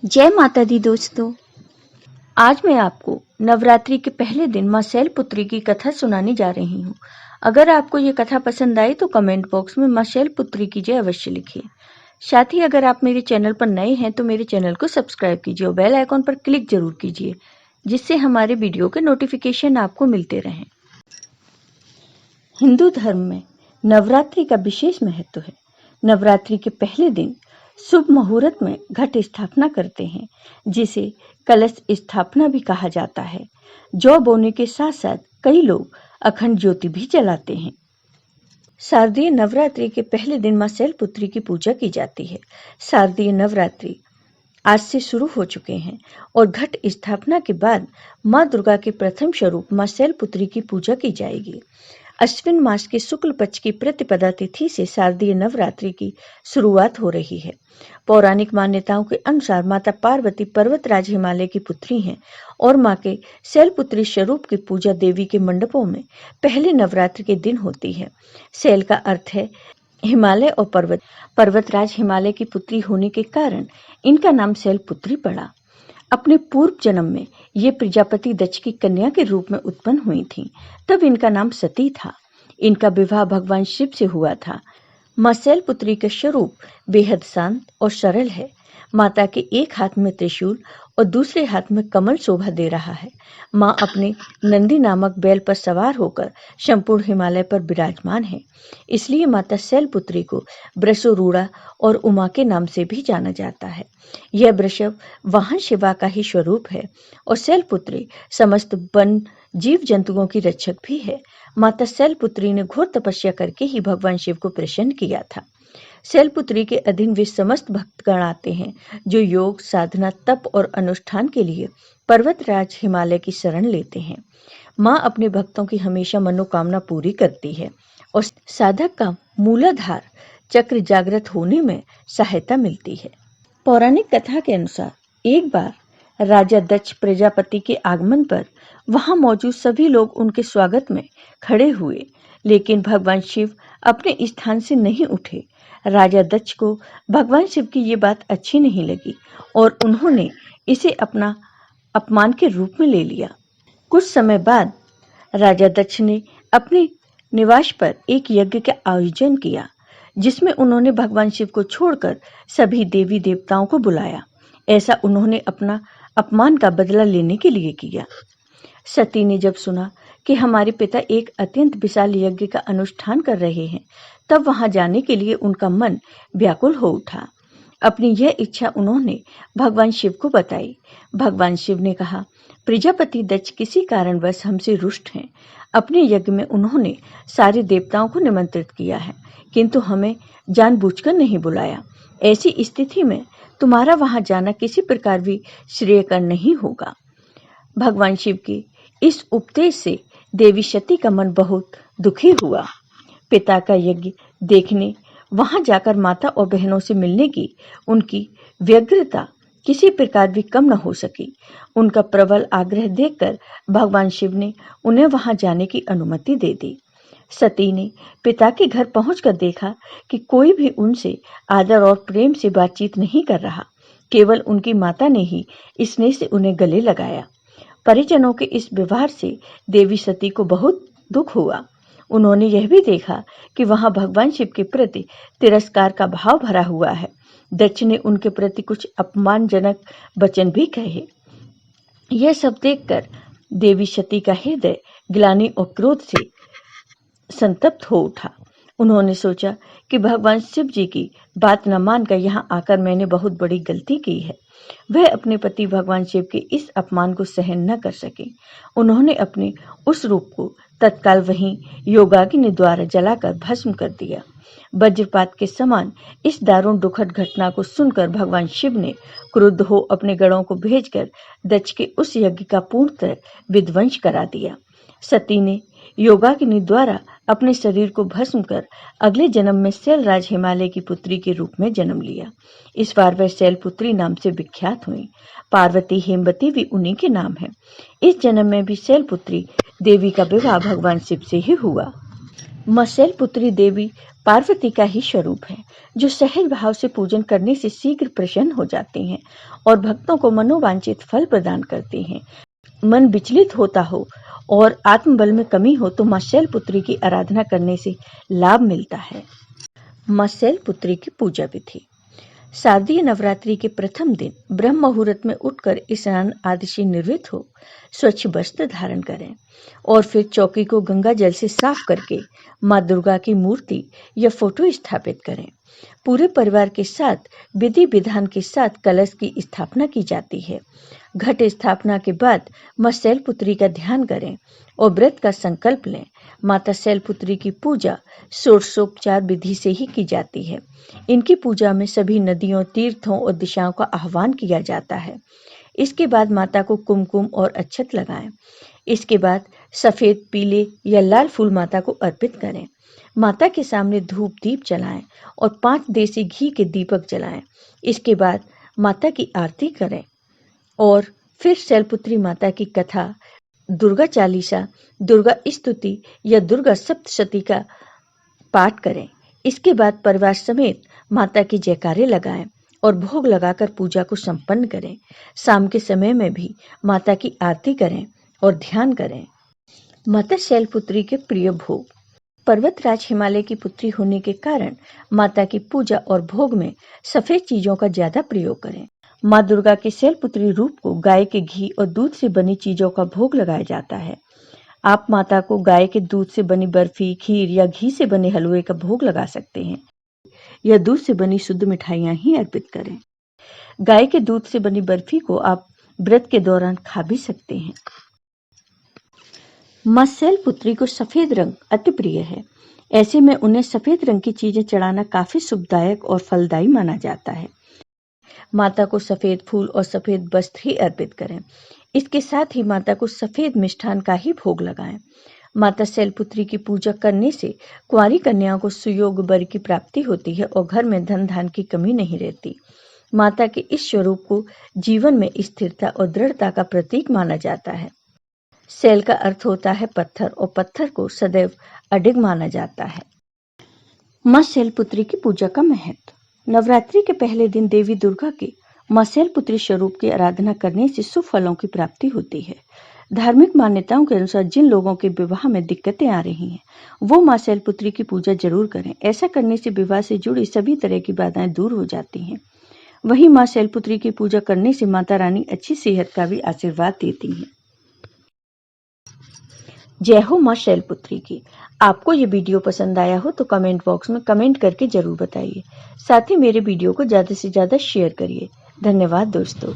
जय माता दी दोस्तों। आज मैं आपको नवरात्रि के पहले दिन मां शैलपुत्री की कथा सुनाने जा रही हूँ। अगर आपको ये कथा पसंद आई तो कमेंट बॉक्स में मां शैलपुत्री की जय अवश्य लिखिए। साथ ही अगर आप मेरे चैनल पर नए हैं तो मेरे चैनल को सब्सक्राइब कीजिए और बेल आइकॉन पर क्लिक जरूर कीजिए, जिससे हमारे वीडियो के नोटिफिकेशन आपको मिलते रहें। हिंदू धर्म में नवरात्रि का विशेष महत्व है। नवरात्रि के पहले दिन शुभ मुहूर्त में घट स्थापना करते हैं, जिसे कलश स्थापना भी कहा जाता है। जौ बोने के साथ साथ कई लोग अखंड ज्योति भी जलाते हैं। शारदीय नवरात्रि के पहले दिन मां शैलपुत्री की पूजा की जाती है। शारदीय नवरात्रि आज से शुरू हो चुके हैं और घट स्थापना के बाद मां दुर्गा के प्रथम स्वरूप मां शैलपुत्री की पूजा की जाएगी। अश्विन मास के शुक्ल पक्ष की प्रतिपदा तिथि से शारदीय नवरात्रि की शुरुआत हो रही है। पौराणिक मान्यताओं के अनुसार माता पार्वती पर्वतराज हिमालय की पुत्री हैं और मां के शैलपुत्री स्वरूप की पूजा देवी के मंडपों में पहले नवरात्र के दिन होती है। शैल का अर्थ है हिमालय और पर्वतराज हिमालय की पुत्री होने के कारण इनका नाम शैलपुत्री पड़ा। अपने पूर्व जन्म में ये प्रजापति दक्ष की कन्या के रूप में उत्पन्न हुई थीं। तब इनका नाम सती था। इनका विवाह भगवान शिव से हुआ था। मां शैलपुत्री का स्वरूप बेहद शांत और सरल है। माता के एक हाथ में त्रिशूल और दूसरे हाथ में कमल शोभा दे रहा है। मां अपने नंदी नामक बैल पर सवार होकर संपूर्ण हिमालय पर विराजमान है। इसलिए माता शैलपुत्री को वृषोरूढ़ा और उमा के नाम से भी जाना जाता है। यह वृषभ वाहन शिवा का ही स्वरूप है और शैलपुत्री समस्त वन जीव जंतुओं की रक्षक भी है। माता शैलपुत्री ने घोर तपस्या करके ही भगवान शिव को प्रसन्न किया था। शैलपुत्री के अधीन वे समस्त भक्तगण आते हैं जो योग, साधना, तप और अनुष्ठान के लिए पर्वतराज हिमालय की शरण लेते हैं। मां अपने भक्तों की हमेशा मनोकामना पूरी करती है और साधक का मूलाधार चक्र जागृत होने में सहायता मिलती है। पौराणिक कथा के अनुसार एक बार राजा दक्ष प्रजापति के आगमन पर वहां मौजूद सभी लोग उनके स्वागत में खड़े हुए, लेकिन भगवान शिव अपने स्थान से नहीं उठे। राजा दक्ष को भगवान शिव की ये बात अच्छी नहीं लगी और उन्होंने इसे अपना अपमान के रूप में ले लिया। कुछ समय बाद राजा दक्ष ने अपने निवास पर एक यज्ञ का आयोजन किया, जिसमें उन्होंने भगवान शिव को छोड़कर सभी देवी देवताओं को बुलाया। ऐसा उन्होंने अपना अपमान का बदला लेने के लिए किया। सती ने जब सुना कि हमारे पिता एक अत्यंत विशाल यज्ञ का अनुष्ठान कर रहे हैं, तब वहां जाने के लिए उनका मन व्याकुल हो उठा। अपनी यह इच्छा उन्होंने भगवान शिव को बताई। भगवान शिव ने कहा, प्रजापति दक्ष किसी कारणवश हमसे रुष्ट हैं। अपने यज्ञ में उन्होंने सारे देवताओं को निमंत्रित किया है, किंतु हमें जानबूझकर नहीं बुलाया। ऐसी स्थिति में तुम्हारा वहां जाना किसी प्रकार भी श्रेयकर नहीं होगा। भगवान शिव की इस उपदेश से देवी सती का मन बहुत दुखी हुआ। पिता का यज्ञ देखने वहां जाकर माता और बहनों से मिलने की उनकी व्यग्रता किसी प्रकार भी कम न हो सकी। उनका प्रबल आग्रह देखकर भगवान शिव ने उन्हें वहां जाने की अनुमति दे दी। सती ने पिता के घर पहुंचकर देखा कि कोई भी उनसे आदर और प्रेम से बातचीत नहीं कर रहा। केवल उनकी माता ने ही स्नेह से उन्हें गले लगाया। परिजनों के इस व्यवहार से देवी सती को बहुत दुख हुआ। उन्होंने यह भी देखा कि वहां भगवान शिव के प्रति तिरस्कार का भाव भरा हुआ है। दक्ष ने उनके प्रति कुछ अपमानजनक वचन भी कहे। यह सब देखकर देवी सती का हृदय ग्लानि और क्रोध से संतप्त हो उठा। उन्होंने सोचा कि भगवान शिव जी की बात न मानकर यहाँ आकर मैंने बहुत बड़ी गलती की है। वह अपने पति भगवान शिव के इस अपमान को सहन न कर सके। उन्होंने अपने उस रूप को तत्काल वहीं योगाग्नि द्वारा जलाकर भस्म कर दिया। वज्रपात के समान इस दारुण दुखद घटना को सुनकर भगवान शिव ने क्रुद्ध हो अपने गणों को भेजकर दक्ष के उस यज्ञ का पूर्णतः विध्वंस करा दिया। सती ने योगाग्नि द्वारा अपने शरीर को भस्म कर अगले जन्म में शैलराज हिमालय की पुत्री के रूप में जन्म लिया। इस बार वह शैलपुत्री नाम से विख्यात हुई। पार्वती, हेमवती भी उन्हीं के नाम है। इस जन्म में भी शैलपुत्री देवी का विवाह भगवान शिव से ही हुआ। मां शैलपुत्री देवी पार्वती का ही स्वरूप है, जो सहज भाव से पूजन करने से शीघ्र प्रसन्न हो जाती हैं और भक्तों को मनोवांछित फल प्रदान करती हैं। मन विचलित होता हो और आत्मबल में कमी हो तो मां शैलपुत्री की आराधना करने से लाभ मिलता है। मां शैलपुत्री की पूजा विधि। शारदीय नवरात्रि के प्रथम दिन ब्रह्म मुहूर्त में उठकर स्नान आदि से निवृत्त हो स्वच्छ वस्त्र धारण करें और फिर चौकी को गंगा जल से साफ करके मां दुर्गा की मूर्ति या फोटो स्थापित करें। पूरे परिवार के साथ विधि विधान के साथ कलश की स्थापना की जाती है। घट स्थापना के बाद मां शैलपुत्री का ध्यान करें और व्रत का संकल्प लें। माता शैलपुत्री की पूजा षोडशोपचार विधि से ही की जाती है। इनकी पूजा में सभी नदियों, तीर्थों और दिशाओं का आह्वान किया जाता है। इसके बाद माता को कुमकुम और अक्षत लगाएं। इसके बाद सफेद, पीले या लाल फूल माता को अर्पित करें। माता के सामने धूप दीप जलाएं और 5 देसी घी के दीपक जलाएं। इसके बाद माता की आरती करें और फिर शैलपुत्री माता की कथा, दुर्गा चालीसा, दुर्गा स्तुति या दुर्गा सप्तशती का पाठ करें। इसके बाद परिवार समेत माता की जयकारे लगाएं और भोग लगाकर पूजा को संपन्न करें। शाम के समय में भी माता की आरती करें और ध्यान करें। माता शैलपुत्री के प्रिय भोग। पर्वतराज हिमालय की पुत्री होने के कारण माता की पूजा और भोग में सफेद चीजों का ज्यादा प्रयोग करें। मां दुर्गा के शैलपुत्री रूप को गाय के घी और दूध से बनी चीजों का भोग लगाया जाता है। आप माता को गाय के दूध से बनी बर्फी, खीर या घी से बने हलवे का भोग लगा सकते हैं या दूध से बनी शुद्ध मिठाइयां ही अर्पित करें। गाय के दूध से बनी बर्फी को आप व्रत के दौरान खा भी सकते हैं। मां शैलपुत्री को सफेद रंग अति प्रिय है। ऐसे में उन्हें सफेद रंग की चीजें चढ़ाना काफी शुभदायक और फलदायी माना जाता है। माता को सफेद फूल और सफेद वस्त्र ही अर्पित करें। इसके साथ ही माता को सफेद मिष्ठान का ही भोग लगाएं। माता शैलपुत्री की पूजा करने से कुंवारी कन्याओं को सुयोग वर की प्राप्ति होती है और घर में धन धान की कमी नहीं रहती। माता के इस स्वरूप को जीवन में स्थिरता और दृढ़ता का प्रतीक माना जाता है। शैल का अर्थ होता है पत्थर और पत्थर को सदैव अडिग माना जाता है। मां शैलपुत्री की पूजा का महत्व। नवरात्रि के पहले दिन देवी दुर्गा के मां शैलपुत्री स्वरूप की आराधना करने से शुभ फलों की प्राप्ति होती है। धार्मिक मान्यताओं के अनुसार जिन लोगों के विवाह में दिक्कतें आ रही हैं, वो मां शैलपुत्री की पूजा जरूर करें। ऐसा करने से विवाह से जुड़ी सभी तरह की बाधाएं दूर हो जाती हैं। वहीं मां शैलपुत्री की पूजा करने से माता रानी अच्छी सेहत का भी आशीर्वाद देती हैं। जय हो मां शैलपुत्री की। आपको ये वीडियो पसंद आया हो तो कमेंट बॉक्स में कमेंट करके जरूर बताइए। साथ ही मेरे वीडियो को ज़्यादा से ज़्यादा शेयर करिए। धन्यवाद दोस्तों।